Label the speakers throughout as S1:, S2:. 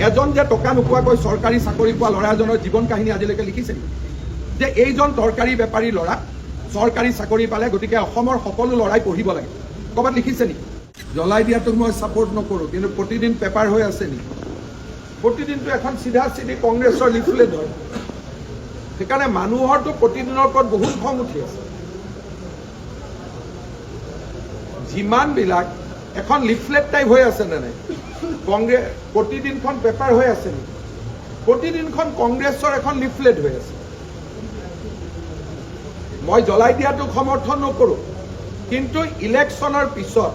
S1: এজন যে টকা নোপোৱাকৈ চৰকাৰী চাকৰি পোৱা ল'ৰা এজনৰ জীৱন কাহিনী আজিলৈকে লিখিছে যে এইজন দৰকাৰী বেপাৰী ল'ৰা চৰকাৰী চাকৰি পালে, গতিকে অসমৰ সকলো ল'ৰাই পঢ়িব লাগে। ক'ৰবাত লিখিছে নেকি? জ্বলাই দিয়াটোক মই ছাপোৰ্ট নকৰোঁ, কিন্তু প্ৰতিদিন পেপাৰ হৈ আছে নেকি? প্ৰতিদিনটো এখন চিধা চিধি কংগ্ৰেছৰ লিফলেট হয়। সেইকাৰণে মানুহৰতো প্ৰতিদিনৰ ওপৰত বহুত খং উঠি আছে। যিমানবিলাক এখন লিফলেট টাইপ হৈ আছে নে নাই? কংগ্ৰেছ প্ৰতিদিনখন পেপাৰ হৈ আছে নেকি? প্ৰতিদিনখন কংগ্ৰেছৰ এখন লিফলেট হৈ আছে। মই জ্বলাই দিয়াটোক সমৰ্থন নকৰোঁ, কিন্তু ইলেকশ্যনৰ পিছত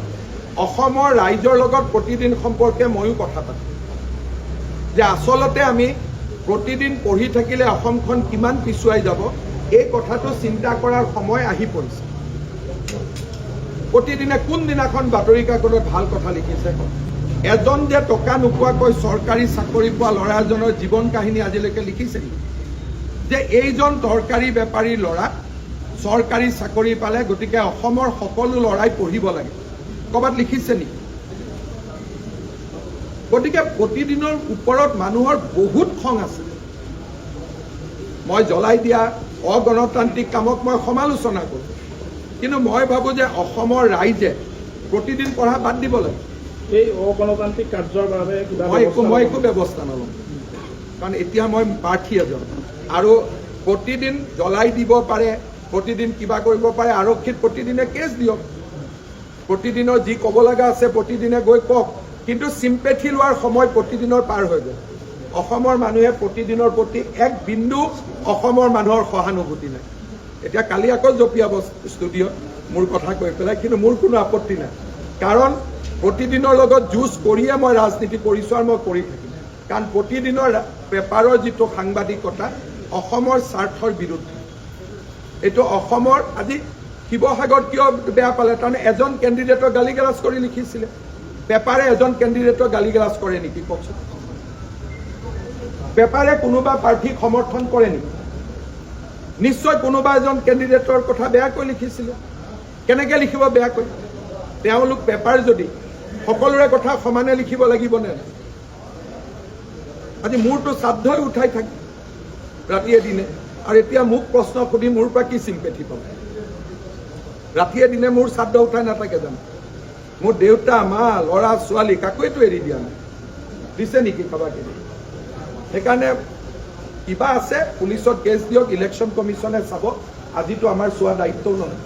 S1: অসমৰ ৰাইজৰ লগত প্ৰতিদিন সম্পৰ্কে ময়ো কথা পাতোঁ যে আচলতে আমি প্ৰতিদিন পঢ়ি থাকিলে অসমখন কিমান পিছুৱাই যাব, এই কথাটো চিন্তা কৰাৰ সময় আহি পৰিছে। প্ৰতিদিনে কোনদিনাখন বাতৰি কাকতত ভাল কথা লিখিছে? এজন যে টকা নোপোৱাকৈ চৰকাৰী চাকৰি পোৱা ল'ৰা এজনৰ জীৱন কাহিনী আজিলৈকে লিখিছে যে এইজন দৰকাৰী বেপাৰী ল'ৰা চৰকাৰী চাকৰি পালে, গতিকে অসমৰ সকলো ল'ৰাই পঢ়িব লাগে। ক'ৰবাত লিখিছে নেকি? গতিকে প্ৰতিদিনৰ ওপৰত মানুহৰ বহুত খং আছে। মই জ্বলাই দিয়া অগণতান্ত্ৰিক কামক মই সমালোচনা কৰোঁ, কিন্তু মই ভাবোঁ যে অসমৰ ৰাইজে প্ৰতিদিন পঢ়া বাদ দিব লাগে।
S2: এই অগণতান্ত্ৰিক কাৰ্যৰ বাবে
S1: মই একো ব্যৱস্থা নলওঁ, কাৰণ এতিয়া মই প্ৰাৰ্থী এজন, আৰু প্ৰতিদিন জ্বলাই দিব পাৰে, প্ৰতিদিন কিবা কৰিব পাৰে। আৰক্ষীত প্ৰতিদিনে কেছ দিয়ক, প্ৰতিদিনৰ যি ক'ব লগা আছে প্ৰতিদিনে গৈ কওক, কিন্তু চিম্পেথি লোৱাৰ সময় প্ৰতিদিনৰ পাৰ হৈ গ'ল। অসমৰ মানুহে প্ৰতিদিনৰ প্ৰতি এক বিন্দু অসমৰ মানুহৰ সহানুভূতি নাই। এতিয়া কালি আকৌ জঁপিয়াব ষ্টুডিঅ'ত মোৰ কথা কৈ পেলাই, কিন্তু মোৰ কোনো আপত্তি নাই, কাৰণ প্ৰতিদিনৰ লগত যুঁজ কৰিয়ে মই ৰাজনীতি কৰিছোঁ আৰু মই কৰি থাকিম। কাৰণ প্ৰতিদিনৰ পেপাৰৰ যিটো সাংবাদিকতা অসমৰ স্বাৰ্থৰ বিৰুদ্ধে। এইটো অসমৰ আজি শিৱসাগৰত কিয় বেয়া পালে? তাৰমানে এজন কেণ্ডিডেটৰ গালি গালাজ কৰি লিখিছিলে। পেপাৰে এজন কেণ্ডিডেটৰ গালি গালাজ কৰে নেকি কওকচোন? পেপাৰে কোনোবা প্ৰাৰ্থীক সমৰ্থন কৰে নেকি? নিশ্চয় কোনোবা এজন কেণ্ডিডেটৰ কথা বেয়াকৈ লিখিছিলে। কেনেকৈ লিখিব বেয়াকৈ? তেওঁলোক পেপাৰ যদি সকলোৰে কথা সমানে লিখিব লাগিবনে? আজি মোৰতো শ্ৰাদ্ধই উঠাই থাকে ৰাতিয়ে দিনে, আৰু এতিয়া মোক প্ৰশ্ন সুধি মোৰ পৰা কি চিম্পেথি পাব? ৰাতিয়ে দিনে মোৰ শ্ৰাদ্ধ উঠাই নাথাকে জানো? মোৰ দেউতা, মা, ল'ৰা ছোৱালী কাকোৱেতো এৰি দিয়া নাই। দিছে নেকি কাবাকে? সেইকাৰণে কিবা আছে পুলিচত কেছ দিয়ক, ইলেকশ্যন কমিশ্যনে চাব। আজিতো আমাৰ চোৱা দায়িত্বও নহয়।